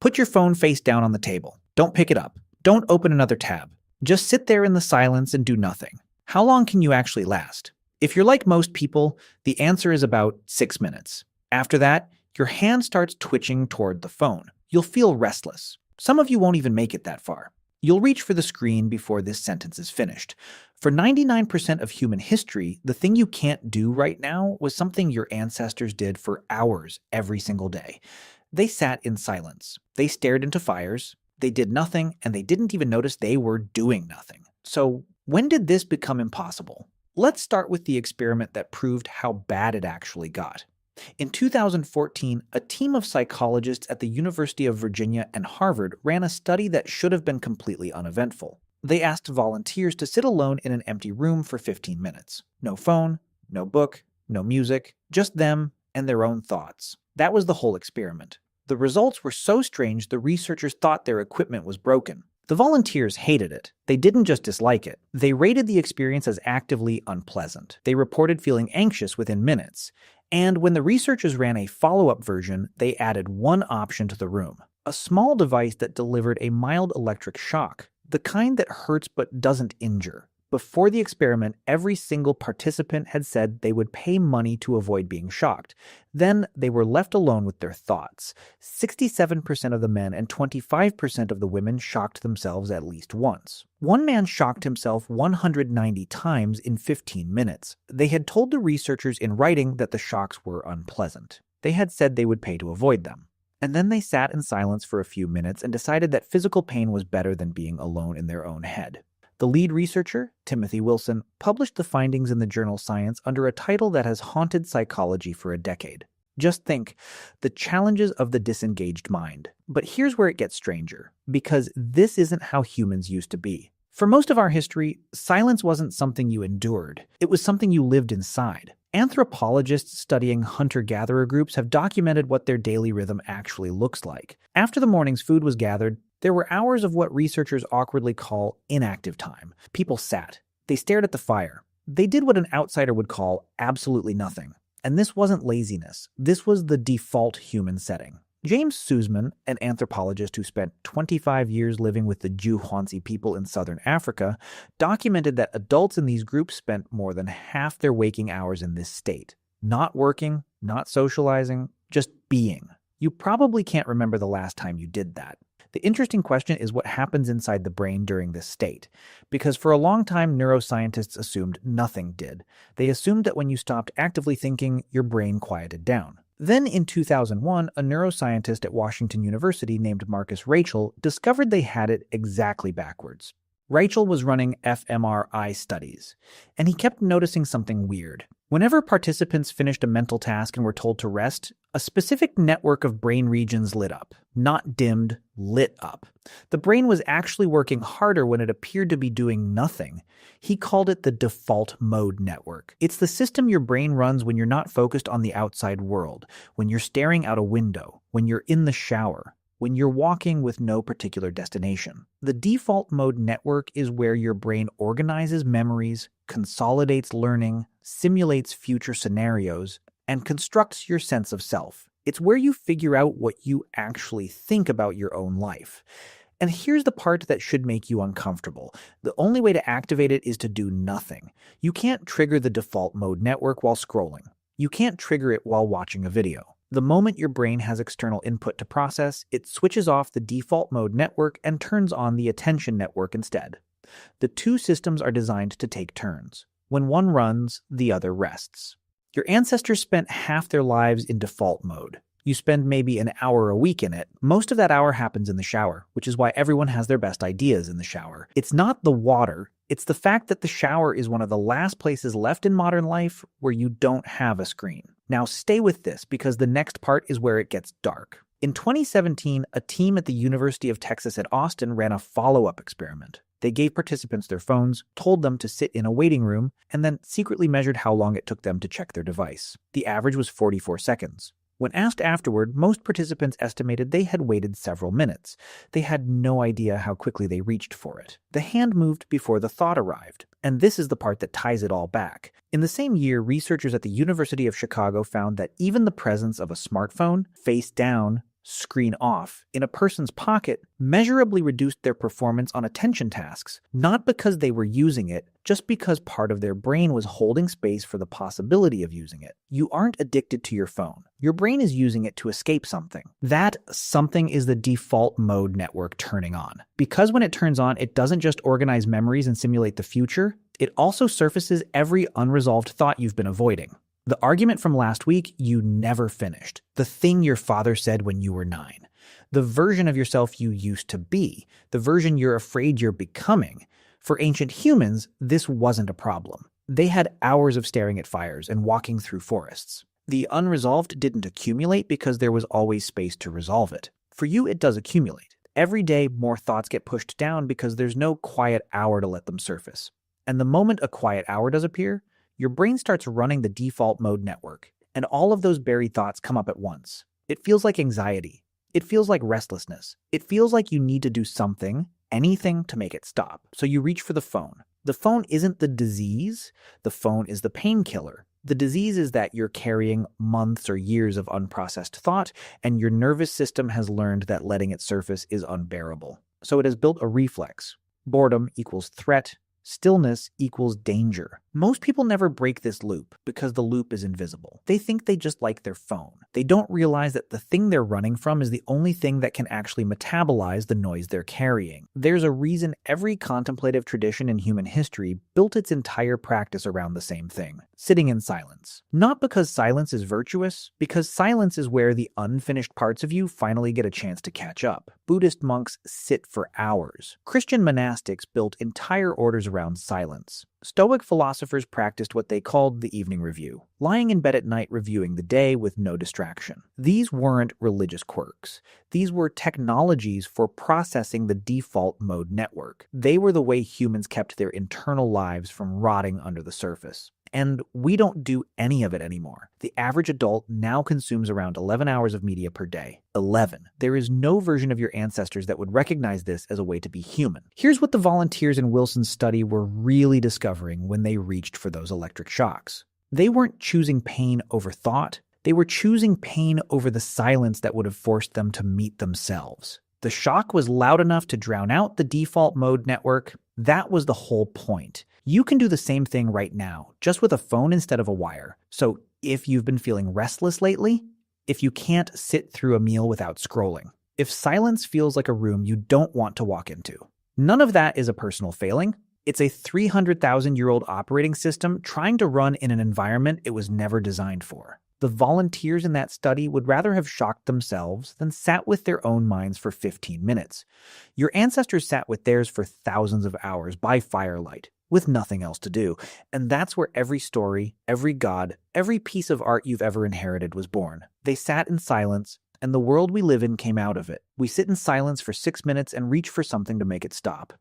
Put your phone face down on the table. Don't pick it up. Don't open another tab. Just sit there in the silence and do nothing. How long can you actually last? If you're like most people, the answer is about 6 minutes. After that, your hand starts twitching toward the phone. You'll feel restless. Some of you won't even make it that far. You'll reach for the screen before this sentence is finished. For 99% of human history, the thing you can't do right now was something your ancestors did for hours every single day. They sat in silence. They stared into fires. They did nothing, and they didn't even notice they were doing nothing. So, when did this become impossible? Let's start with the experiment that proved how bad it actually got. In 2014, a team of psychologists at the University of Virginia and Harvard ran a study that should have been completely uneventful. They asked volunteers to sit alone in an empty room for 15 minutes. No phone, no book, no music, just them and their own thoughts. That was the whole experiment. The results were so strange the researchers thought their equipment was broken. The volunteers hated it. They didn't just dislike it. They rated the experience as actively unpleasant. They reported feeling anxious within minutes. And when the researchers ran a follow-up version, they added one option to the room, a small device that delivered a mild electric shock, the kind that hurts but doesn't injure. Before the experiment, every single participant had said they would pay money to avoid being shocked. Then they were left alone with their thoughts. 67% of the men and 25% of the women shocked themselves at least once. One man shocked himself 190 times in 15 minutes. They had told the researchers in writing that the shocks were unpleasant. They had said they would pay to avoid them. And then they sat in silence for a few minutes and decided that physical pain was better than being alone in their own head. The lead researcher, Timothy Wilson, published the findings in the journal Science under a title that has haunted psychology for a decade. Just think, the challenges of the disengaged mind. But here's where it gets stranger, because this isn't how humans used to be. For most of our history, silence wasn't something you endured. It was something you lived inside. Anthropologists studying hunter-gatherer groups have documented what their daily rhythm actually looks like. After the morning's food was gathered, there were hours of what researchers awkwardly call inactive time. People sat. They stared at the fire. They did what an outsider would call absolutely nothing. And this wasn't laziness. This was the default human setting. James Sussman, an anthropologist who spent 25 years living with the Juhwansi people in southern Africa, documented that adults in these groups spent more than half their waking hours in this state. Not working, not socializing, just being. You probably can't remember the last time you did that. The interesting question is what happens inside the brain during this state. Because for a long time, neuroscientists assumed nothing did. They assumed that when you stopped actively thinking, your brain quieted down. Then in 2001, a neuroscientist at Washington University named Marcus Rachel discovered they had it exactly backwards. Rachel was running fMRI studies, and he kept noticing something weird. Whenever participants finished a mental task and were told to rest, a specific network of brain regions lit up. Not dimmed, lit up. The brain was actually working harder when it appeared to be doing nothing. He called it the default mode network. It's the system your brain runs when you're not focused on the outside world, when you're staring out a window, when you're in the shower, when you're walking with no particular destination. The default mode network is where your brain organizes memories, consolidates learning, simulates future scenarios, and constructs your sense of self. It's where you figure out what you actually think about your own life. And here's the part that should make you uncomfortable. The only way to activate it is to do nothing. You can't trigger the default mode network while scrolling. You can't trigger it while watching a video. The moment your brain has external input to process, it switches off the default mode network and turns on the attention network instead. The two systems are designed to take turns. When one runs, the other rests. Your ancestors spent half their lives in default mode. You spend maybe an hour a week in it. Most of that hour happens in the shower, which is why everyone has their best ideas in the shower. It's not the water, it's the fact that the shower is one of the last places left in modern life where you don't have a screen. Now stay with this because the next part is where it gets dark. In 2017, a team at the University of Texas at Austin ran a follow-up experiment. They gave participants their phones, told them to sit in a waiting room, and then secretly measured how long it took them to check their device. The average was 44 seconds. When asked afterward, most participants estimated they had waited several minutes. They had no idea how quickly they reached for it. The hand moved before the thought arrived. And this is the part that ties it all back. In the same year, researchers at the University of Chicago found that even the presence of a smartphone, face down, screen off, in a person's pocket measurably reduced their performance on attention tasks, not because they were using it, just because part of their brain was holding space for the possibility of using it. You aren't addicted to your phone. Your brain is using it to escape something. That something is the default mode network turning on. Because when it turns on, it doesn't just organize memories and simulate the future, it also surfaces every unresolved thought you've been avoiding. The argument from last week you never finished. The thing your father said when you were 9. The version of yourself you used to be. The version you're afraid you're becoming. For ancient humans, this wasn't a problem. They had hours of staring at fires and walking through forests. The unresolved didn't accumulate because there was always space to resolve it. For you, it does accumulate. Every day, more thoughts get pushed down because there's no quiet hour to let them surface. And the moment a quiet hour does appear, your brain starts running the default mode network, and all of those buried thoughts come up at once. It feels like anxiety. It feels like restlessness. It feels like you need to do something, anything to make it stop. So you reach for the phone. The phone isn't the disease. The phone is the painkiller. The disease is that you're carrying months or years of unprocessed thought, and your nervous system has learned that letting it surface is unbearable. So it has built a reflex. Boredom equals threat. Stillness equals danger. Most people never break this loop because the loop is invisible. They think they just like their phone. They don't realize that the thing they're running from is the only thing that can actually metabolize the noise they're carrying. There's a reason every contemplative tradition in human history built its entire practice around the same thing: sitting in silence. Not because silence is virtuous, because silence is where the unfinished parts of you finally get a chance to catch up. Buddhist monks sit for hours. Christian monastics built entire orders around silence. Stoic philosophers practiced what they called the evening review, lying in bed at night reviewing the day with no distraction. These weren't religious quirks. These were technologies for processing the default mode network. They were the way humans kept their internal lives from rotting under the surface. And we don't do any of it anymore. The average adult now consumes around 11 hours of media per day. 11. There is no version of your ancestors that would recognize this as a way to be human. Here's what the volunteers in Wilson's study were really discovering when they reached for those electric shocks. They weren't choosing pain over thought. They were choosing pain over the silence that would have forced them to meet themselves. The shock was loud enough to drown out the default mode network. That was the whole point. You can do the same thing right now, just with a phone instead of a wire. So if you've been feeling restless lately, if you can't sit through a meal without scrolling, if silence feels like a room you don't want to walk into, none of that is a personal failing. It's a 300,000-year-old operating system trying to run in an environment it was never designed for. The volunteers in that study would rather have shocked themselves than sat with their own minds for 15 minutes. Your ancestors sat with theirs for thousands of hours by firelight, with nothing else to do. And that's where every story, every god, every piece of art you've ever inherited was born. They sat in silence, and the world we live in came out of it. We sit in silence for 6 minutes and reach for something to make it stop.